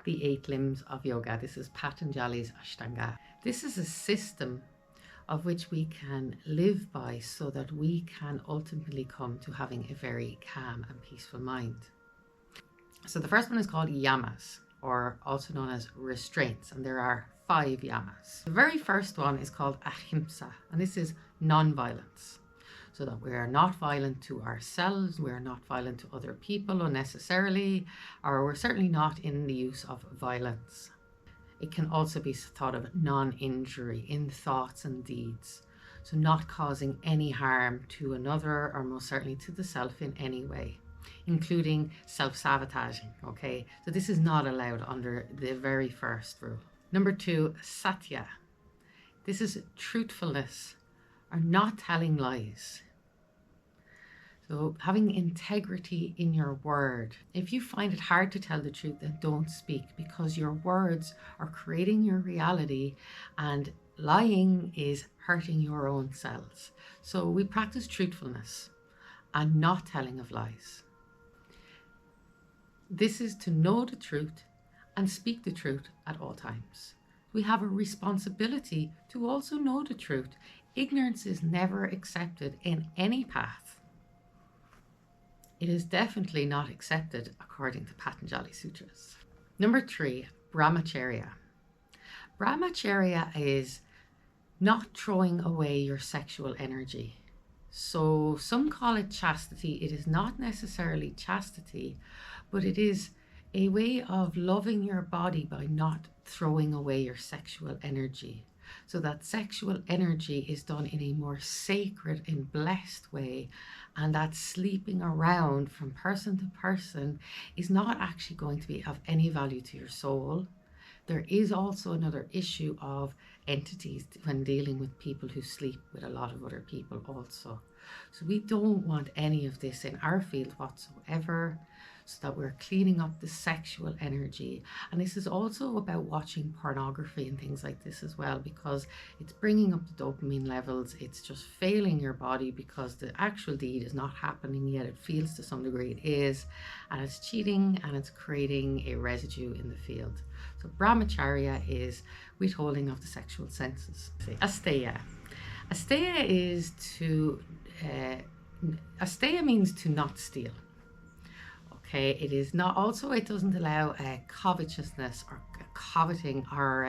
the 8 limbs of yoga. This is Patanjali's Ashtanga. This is a system of which we can live by so that we can ultimately come to having a very calm and peaceful mind. So the first one is called Yamas, or also known as restraints, and there are 5 yamas. The very first one is called ahimsa, and this is non-violence. So that we are not violent to ourselves, we are not violent to other people unnecessarily, or we're certainly not in the use of violence. It can also be thought of non-injury in thoughts and deeds. So not causing any harm to another, or most certainly to the self in any way, including self-sabotaging, okay? So this is not allowed under the very first rule. Number 2, satya. This is truthfulness, or not telling lies. So having integrity in your word. If you find it hard to tell the truth, then don't speak, because your words are creating your reality and lying is hurting your own selves. So we practice truthfulness and not telling of lies. This is to know the truth and speak the truth at all times. We have a responsibility to also know the truth. Ignorance is never accepted in any path. It is definitely not accepted according to Patanjali Sutras. Number 3, brahmacharya. Brahmacharya is not throwing away your sexual energy. So some call it chastity. It is not necessarily chastity, but it is a way of loving your body by not throwing away your sexual energy. So that sexual energy is done in a more sacred and blessed way, and that sleeping around from person to person is not actually going to be of any value to your soul. There is also another issue of entities when dealing with people who sleep with a lot of other people also. So we don't want any of this in our field whatsoever, so that we're cleaning up the sexual energy. And this is also about watching pornography and things like this as well, because it's bringing up the dopamine levels. It's just failing your body because the actual deed is not happening yet. It feels to some degree it is, and it's cheating, and it's creating a residue in the field. So brahmacharya is withholding of the sexual senses. Asteya. Asteya is to, asteya means to not steal. Okay, it is not, also it doesn't allow covetousness or coveting or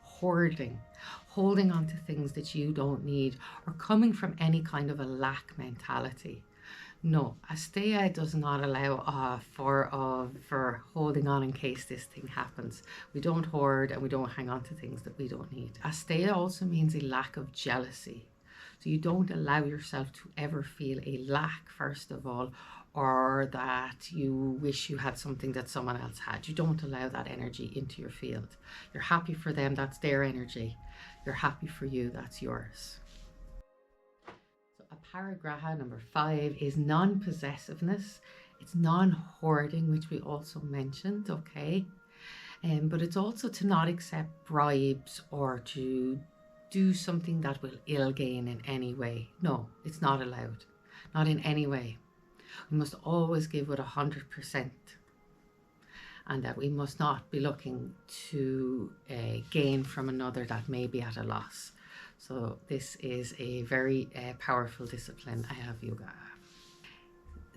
hoarding, holding on to things that you don't need, or coming from any kind of a lack mentality. No, asteya does not allow for holding on in case this thing happens. We don't hoard and we don't hang on to things that we don't need. Asteya also means a lack of jealousy. So you don't allow yourself to ever feel a lack, first of all, or that you wish you had something that someone else had. You don't allow that energy into your field. You're happy for them, that's their energy. You're happy for you, that's yours. So aparigraha, number 5, is non-possessiveness. It's non-hoarding, which we also mentioned, okay? But it's also to not accept bribes or to do something that will ill gain in any way. No, it's not allowed, not in any way. We must always give with 100%, and that we must not be looking to gain from another that may be at a loss. So this is a very powerful discipline of yoga.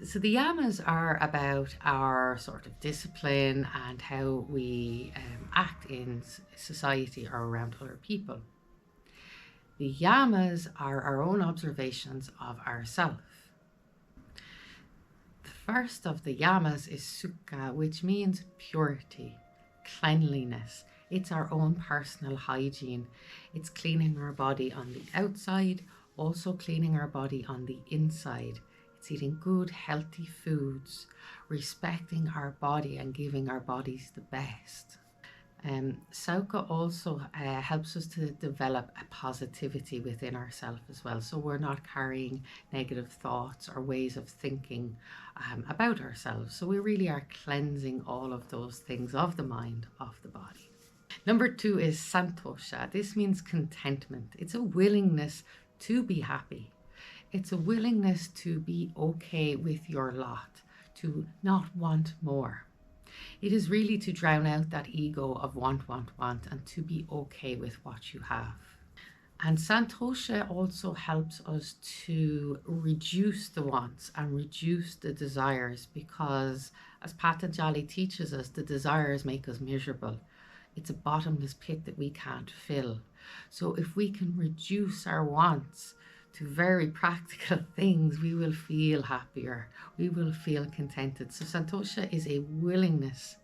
So the yamas are about our sort of discipline and how we act in society or around other people. The yamas are our own observations of ourselves. The first of the yamas is sukha, which means purity, cleanliness. It's our own personal hygiene. It's cleaning our body on the outside, also cleaning our body on the inside. It's eating good, healthy foods, respecting our body and giving our bodies the best. Sauka also helps us to develop a positivity within ourselves as well. So we're not carrying negative thoughts or ways of thinking about ourselves. So we really are cleansing all of those things of the mind, of the body. Number 2 is santosha. This means contentment. It's a willingness to be happy. It's a willingness to be okay with your lot, to not want more. It is really to drown out that ego of want, want, want, and to be okay with what you have. And Santosha also helps us to reduce the wants and reduce the desires, because as Patanjali teaches us, the desires make us miserable. It's a bottomless pit that we can't fill. So if we can reduce our wants to very practical things, we will feel happier. We will feel contented. So Santosha is a willingness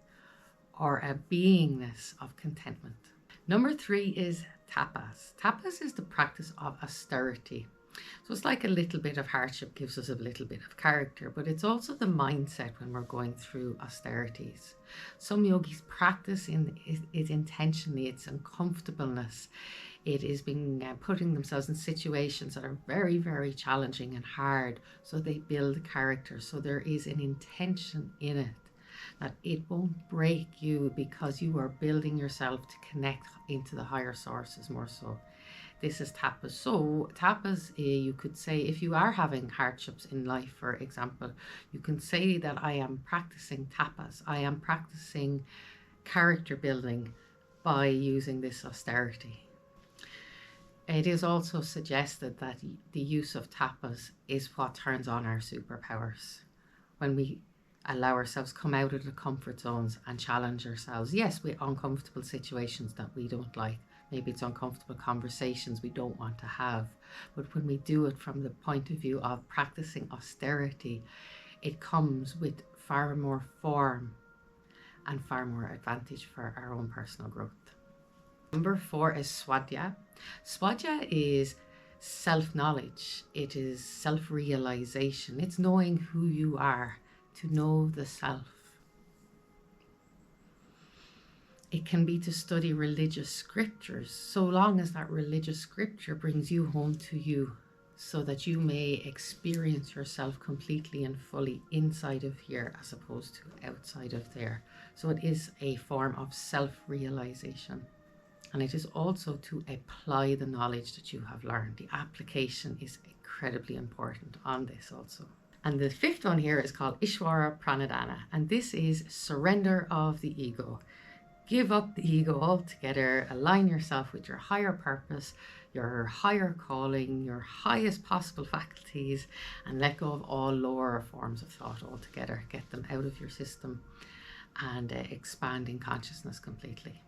or a beingness of contentment. Number 3 is tapas. Tapas is the practice of austerity. So it's like a little bit of hardship gives us a little bit of character, but it's also the mindset when we're going through austerities. Some yogis practice it intentionally. It's uncomfortableness. It is putting themselves in situations that are very, very challenging and hard. So they build character. So there is an intention in it, that it won't break you because you are building yourself to connect into the higher sources more so. This is tapas. So tapas, you could say, if you are having hardships in life, for example, you can say that I am practicing tapas. I am practicing character building by using this austerity. It is also suggested that the use of tapas is what turns on our superpowers. When we allow ourselves come out of the comfort zones and challenge ourselves. Yes, with uncomfortable situations that we don't like. Maybe it's uncomfortable conversations we don't want to have. But when we do it from the point of view of practicing austerity, it comes with far more form and far more advantage for our own personal growth. Number 4 is Swadhyaya. Swadhyaya is self-knowledge. It is self-realization. It's knowing who you are, to know the self. It can be to study religious scriptures, so long as that religious scripture brings you home to you, so that you may experience yourself completely and fully inside of here as opposed to outside of there. So it is a form of self-realization. And it is also to apply the knowledge that you have learned. The application is incredibly important on this also. And the 5th one here is called Ishvara Pranadhana. And this is surrender of the ego. Give up the ego altogether. Align yourself with your higher purpose, your higher calling, your highest possible faculties, and let go of all lower forms of thought altogether. Get them out of your system and expand in consciousness completely.